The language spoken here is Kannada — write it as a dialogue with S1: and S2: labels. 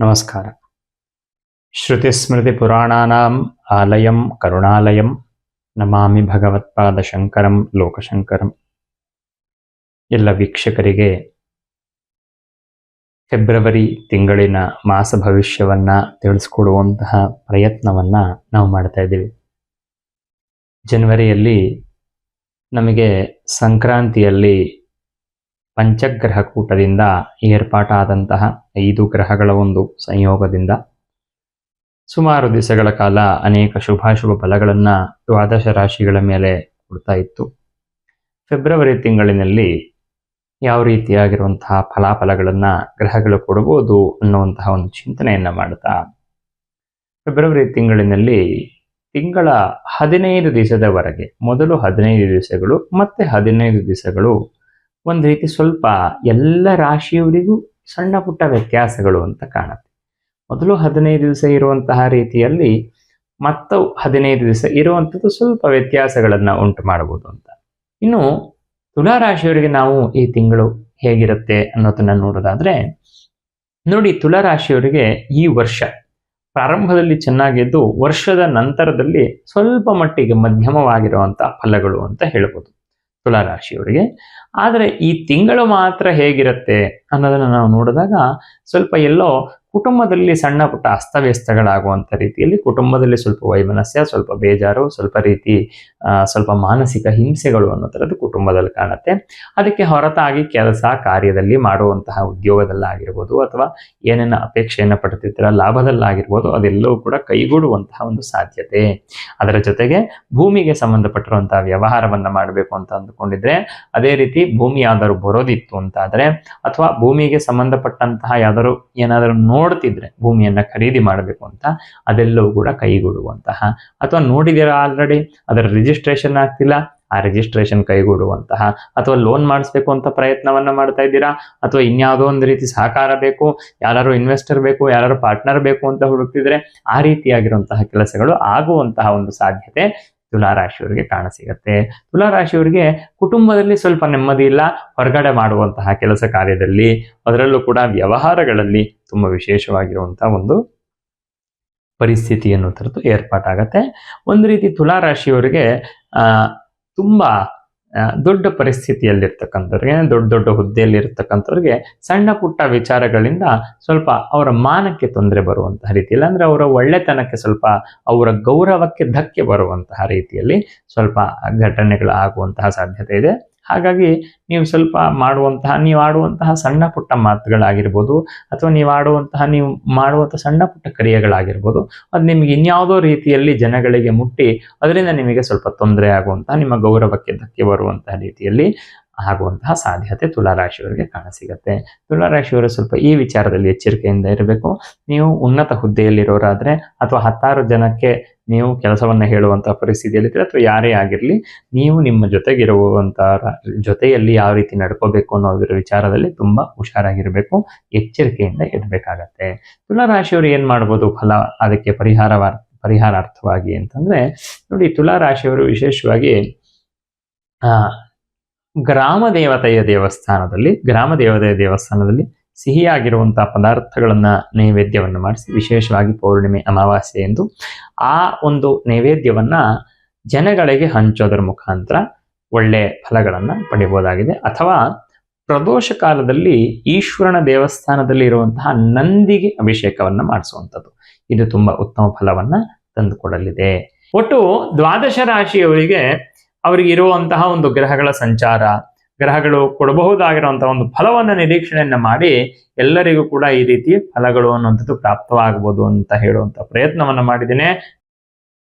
S1: ನಮಸ್ಕಾರ. ಶ್ರುತಿಸ್ಮೃತಿ ಪುರಾಣಾನಾಂ ಆಲಯಂ ಕರುಣಾಲಯಂ ನಮಾಮಿ ಭಗವತ್ಪಾದ ಶಂಕರಂ ಲೋಕಶಂಕರಂ. ಎಲ್ಲ ವೀಕ್ಷಕರಿಗೆ ಫೆಬ್ರವರಿ ತಿಂಗಳಿನ ಮಾಸ ಭವಿಷ್ಯವನ್ನ ತಿಳಿಸ್ಕೊಡುವಂತಹ ಪ್ರಯತ್ನವನ್ನ ನಾವು ಮಾಡ್ತಾ ಇದ್ದೀವಿ. ಜನವರಿಯಲ್ಲಿ ನಮಗೆ ಸಂಕ್ರಾಂತಿಯಲ್ಲಿ ಪಂಚಗ್ರಹ ಕೂಟದಿಂದ ಏರ್ಪಾಟಾದಂತಹ 5 ಗ್ರಹಗಳ ಒಂದು ಸಂಯೋಗದಿಂದ ಸುಮಾರು ದಿವಸಗಳ ಕಾಲ ಅನೇಕ ಶುಭಾಶುಭ ಫಲಗಳನ್ನು ದ್ವಾದಶ ರಾಶಿಗಳ ಮೇಲೆ ಕೊಡ್ತಾ ಇತ್ತು. ಫೆಬ್ರವರಿ ತಿಂಗಳಿನಲ್ಲಿ ಯಾವ ರೀತಿಯಾಗಿರುವಂತಹ ಫಲಾಫಲಗಳನ್ನು ಗ್ರಹಗಳು ಕೊಡಬಹುದು ಅನ್ನುವಂತಹ ಒಂದು ಚಿಂತನೆಯನ್ನು ಮಾಡ್ತಾ ಫೆಬ್ರವರಿ ತಿಂಗಳಿನಲ್ಲಿ ತಿಂಗಳ 15 ದಿವಸದವರೆಗೆ ಮೊದಲು 15 ದಿವಸಗಳು ಮತ್ತೆ 15 ದಿವಸಗಳು ಒಂದು ರೀತಿ ಸ್ವಲ್ಪ ಎಲ್ಲ ರಾಶಿಯವರಿಗೂ ಸಣ್ಣ ಪುಟ್ಟ ವ್ಯತ್ಯಾಸಗಳು ಅಂತ ಕಾಣುತ್ತೆ. ಮೊದಲು 15 ದಿವಸ ಇರುವಂತಹ ರೀತಿಯಲ್ಲಿ ಮತ್ತು 15 ದಿವಸ ಇರುವಂಥದ್ದು ಸ್ವಲ್ಪ ವ್ಯತ್ಯಾಸಗಳನ್ನು ಉಂಟು ಮಾಡಬಹುದು ಅಂತ. ಇನ್ನು ತುಲಾ ರಾಶಿಯವರಿಗೆ ನಾವು ಈ ತಿಂಗಳು ಹೇಗಿರುತ್ತೆ ಅನ್ನೋದನ್ನ ನೋಡೋದಾದ್ರೆ ನೋಡಿ, ತುಲಾ ರಾಶಿಯವರಿಗೆ ಈ ವರ್ಷ ಪ್ರಾರಂಭದಲ್ಲಿ ಚೆನ್ನಾಗಿದ್ದು ವರ್ಷದ ನಂತರದಲ್ಲಿ ಸ್ವಲ್ಪ ಮಟ್ಟಿಗೆ ಮಧ್ಯಮವಾಗಿರುವಂತಹ ಫಲಗಳು ಅಂತ ಹೇಳ್ಬೋದು ತುಲಾ ರಾಶಿಯವರಿಗೆ. ಆದರೆ ಈ ತಿಂಗಳು ಮಾತ್ರ ಹೇಗಿರುತ್ತೆ ಅನ್ನೋದನ್ನು ನಾವು ನೋಡಿದಾಗ ಸ್ವಲ್ಪ ಎಲ್ಲೋ ಕುಟುಂಬದಲ್ಲಿ ಸಣ್ಣ ಪುಟ್ಟ ಅಸ್ತವ್ಯಸ್ತಗಳಾಗುವಂಥ ರೀತಿಯಲ್ಲಿ ಕುಟುಂಬದಲ್ಲಿ ಸ್ವಲ್ಪ ವೈಮನಸ್ಯ, ಸ್ವಲ್ಪ ಬೇಜಾರು, ಸ್ವಲ್ಪ ರೀತಿ ಸ್ವಲ್ಪ ಮಾನಸಿಕ ಹಿಂಸೆಗಳು ಅನ್ನೋ ಥರದ್ದು ಕುಟುಂಬದಲ್ಲಿ ಕಾಣುತ್ತೆ. ಅದಕ್ಕೆ ಹೊರತಾಗಿ ಕೆಲಸ ಕಾರ್ಯದಲ್ಲಿ ಮಾಡುವಂತಹ ಉದ್ಯೋಗದಲ್ಲಾಗಿರ್ಬೋದು ಅಥವಾ ಏನೇನು ಅಪೇಕ್ಷೆಯನ್ನು ಪಡ್ತಿರ್ತೀರ ಲಾಭದಲ್ಲಾಗಿರ್ಬೋದು ಅದೆಲ್ಲವೂ ಕೂಡ ಕೈಗೂಡುವಂತಹ ಒಂದು ಸಾಧ್ಯತೆ. ಅದರ ಜೊತೆಗೆ ಭೂಮಿಗೆ ಸಂಬಂಧಪಟ್ಟಿರುವಂತಹ ವ್ಯವಹಾರವನ್ನು ಮಾಡಬೇಕು ಅಂತ ಅಂದುಕೊಂಡಿದ್ರೆ, ಅದೇ ರೀತಿ ಭೂಮಿ ಯಾವ್ದಾದ್ರು ಬರೋದಿತ್ತು ಅಂತಾದ್ರೆ ಅಥವಾ ಭೂಮಿಗೆ ಸಂಬಂಧಪಟ್ಟಂತಹ ಯಾವ್ದಾದ್ರು ಏನಾದರೂ ನೋಡ್ತಿದ್ರೆ ಭೂಮಿಯನ್ನ ಖರೀದಿ ಮಾಡಬೇಕು ಅಂತ ಅದೆಲ್ಲವೂ ಕೂಡ ಕೈಗೂಡುವಂತಹ, ಅಥವಾ ನೋಡಿದಿರ ಆಲ್ರೆಡಿ ಅದರ ರಿಜಿಸ್ಟ್ರೇಷನ್ ಆಗ್ತಿಲ್ಲ, ಆ ರಿಜಿಸ್ಟ್ರೇಷನ್ ಕೈಗೂಡುವಂತಹ, ಅಥವಾ ಲೋನ್ ಮಾಡಿಸ್ಬೇಕು ಅಂತ ಪ್ರಯತ್ನವನ್ನ ಮಾಡ್ತಾ ಇದ್ದೀರಾ, ಅಥವಾ ಇನ್ಯಾವುದೋ ಒಂದು ರೀತಿ ಸಹಕಾರ ಬೇಕು, ಯಾರು ಇನ್ವೆಸ್ಟರ್ ಬೇಕು, ಯಾರು ಪಾರ್ಟ್ನರ್ ಬೇಕು ಅಂತ ಹುಡುಕ್ತಿದ್ರೆ ಆ ರೀತಿಯಾಗಿರುವಂತಹ ಕೆಲಸಗಳು ಆಗುವಂತಹ ಒಂದು ಸಾಧ್ಯತೆ ತುಲಾರಾಶಿಯವರಿಗೆ ಕಾಣಸಿಗತ್ತೆ. ತುಲಾರಾಶಿಯವರಿಗೆ ಕುಟುಂಬದಲ್ಲಿ ಸ್ವಲ್ಪ ನೆಮ್ಮದಿ ಇಲ್ಲ, ಹೊರಗಡೆ ಮಾಡುವಂತಹ ಕೆಲಸ ಕಾರ್ಯದಲ್ಲಿ ಅದರಲ್ಲೂ ಕೂಡ ವ್ಯವಹಾರಗಳಲ್ಲಿ ತುಂಬ ವಿಶೇಷವಾಗಿರುವಂತಹ ಒಂದು ಪರಿಸ್ಥಿತಿ ಅನ್ನೋಥರದ್ದು ಏರ್ಪಾಟಾಗತ್ತೆ. ಒಂದು ರೀತಿ ತುಲಾರಾಶಿಯವರಿಗೆ ತುಂಬಾ ದೊಡ್ಡ ಪರಿಸ್ಥಿತಿಯಲ್ಲಿರ್ತಕ್ಕಂಥವ್ರಿಗೆ, ದೊಡ್ಡ ದೊಡ್ಡ ಹುದ್ದೆಯಲ್ಲಿರ್ತಕ್ಕಂಥವ್ರಿಗೆ ಸಣ್ಣ ಪುಟ್ಟ ವಿಚಾರಗಳಿಂದ ಸ್ವಲ್ಪ ಅವರ ಮಾನಕ್ಕೆ ತೊಂದರೆ ಬರುವಂತಹ ರೀತಿಯಲ್ಲಿ, ಅಂದ್ರೆ ಅವರ ಒಳ್ಳೆತನಕ್ಕೆ ಸ್ವಲ್ಪ ಅವರ ಗೌರವಕ್ಕೆ ಧಕ್ಕೆ ಬರುವಂತಹ ರೀತಿಯಲ್ಲಿ ಸ್ವಲ್ಪ ಘಟನೆಗಳು ಆಗುವಂತಹ ಸಾಧ್ಯತೆ ಇದೆ. ಹಾಗಾಗಿ ನೀವು ಸ್ವಲ್ಪ ನೀವು ಆಡುವಂತಹ ಸಣ್ಣ ಪುಟ್ಟ ಮಾತುಗಳಾಗಿರ್ಬೋದು ಅಥವಾ ನೀವು ಮಾಡುವಂತಹ ಸಣ್ಣ ಪುಟ್ಟ ಕ್ರಿಯೆಗಳಾಗಿರ್ಬೋದು ಅದು ನಿಮಗೆ ಇನ್ಯಾವುದೋ ರೀತಿಯಲ್ಲಿ ಜನಗಳಿಗೆ ಮುಟ್ಟಿ ಅದರಿಂದ ನಿಮಗೆ ಸ್ವಲ್ಪ ತೊಂದರೆ ಆಗುವಂತಹ, ನಿಮ್ಮ ಗೌರವಕ್ಕೆ ಧಕ್ಕೆ ಬರುವಂತಹ ರೀತಿಯಲ್ಲಿ ಆಗುವಂತಹ ಸಾಧ್ಯತೆ ತುಲಾರಾಶಿಯವರಿಗೆ ಕಾಣಸಿಗತ್ತೆ. ತುಲಾರಾಶಿಯವರು ಸ್ವಲ್ಪ ಈ ವಿಚಾರದಲ್ಲಿ ಎಚ್ಚರಿಕೆಯಿಂದ ಇರಬೇಕು. ನೀವು ಉನ್ನತ ಹುದ್ದೆಯಲ್ಲಿರೋರಾದ್ರೆ ಅಥವಾ 10 ಜನಕ್ಕೆ ನೀವು ಕೆಲಸವನ್ನ ಹೇಳುವಂತಹ ಪರಿಸ್ಥಿತಿಯಲ್ಲಿದ್ದರೆ ಅಥವಾ ಯಾರೇ ಆಗಿರಲಿ, ನೀವು ನಿಮ್ಮ ಜೊತೆಗಿರುವಂತಹ ಜೊತೆಯಲ್ಲಿ ಯಾವ ರೀತಿ ನಡ್ಕೋಬೇಕು ಅನ್ನೋದ್ರ ವಿಚಾರದಲ್ಲಿ ತುಂಬಾ ಹುಷಾರಾಗಿರ್ಬೇಕು, ಎಚ್ಚರಿಕೆಯಿಂದ ಇರಬೇಕಾಗತ್ತೆ. ತುಲಾರಾಶಿಯವರು ಏನ್ ಮಾಡ್ಬೋದು ಫಲ ಅದಕ್ಕೆ ಪರಿಹಾರಾರ್ಥವಾಗಿ ಅಂತಂದ್ರೆ ನೋಡಿ, ತುಲಾರಾಶಿಯವರು ವಿಶೇಷವಾಗಿ ಗ್ರಾಮ ದೇವತೆಯ ದೇವಸ್ಥಾನದಲ್ಲಿ ಸಿಹಿಯಾಗಿರುವಂತಹ ಪದಾರ್ಥಗಳನ್ನ ನೈವೇದ್ಯವನ್ನು ಮಾಡಿಸಿ, ವಿಶೇಷವಾಗಿ ಪೌರ್ಣಿಮೆ ಅಮಾವಾಸ್ಯೆ ಎಂದು ಆ ಒಂದು ನೈವೇದ್ಯವನ್ನ ಜನಗಳಿಗೆ ಹಂಚೋದ್ರ ಮುಖಾಂತರ ಒಳ್ಳೆ ಫಲಗಳನ್ನ ಪಡಿಬಹುದಾಗಿದೆ. ಅಥವಾ ಪ್ರದೋಷ ಕಾಲದಲ್ಲಿ ಈಶ್ವರನ ದೇವಸ್ಥಾನದಲ್ಲಿ ಇರುವಂತಹ ನಂದಿಗೆ ಅಭಿಷೇಕವನ್ನ ಮಾಡಿಸುವಂಥದ್ದು, ಇದು ತುಂಬಾ ಉತ್ತಮ ಫಲವನ್ನ ತಂದುಕೊಡಲಿದೆ. ಒಟ್ಟು ದ್ವಾದಶ ರಾಶಿಯವರಿಗೆ ಅವರಿಗೆ ಇರುವಂತಹ ಒಂದು ಗ್ರಹಗಳ ಸಂಚಾರ, ಗ್ರಹಗಳು ಕೊಡಬಹುದಾಗಿರುವಂತಹ ಒಂದು ಫಲವನ್ನು ನಿರೀಕ್ಷಣೆಯನ್ನ ಮಾಡಿ ಎಲ್ಲರಿಗೂ ಕೂಡ ಈ ರೀತಿ ಫಲಗಳು ಅನ್ನುವಂಥದ್ದು ಪ್ರಾಪ್ತವಾಗಬಹುದು ಅಂತ ಹೇಳುವಂತ ಪ್ರಯತ್ನವನ್ನ ಮಾಡಿದ್ದೇನೆ.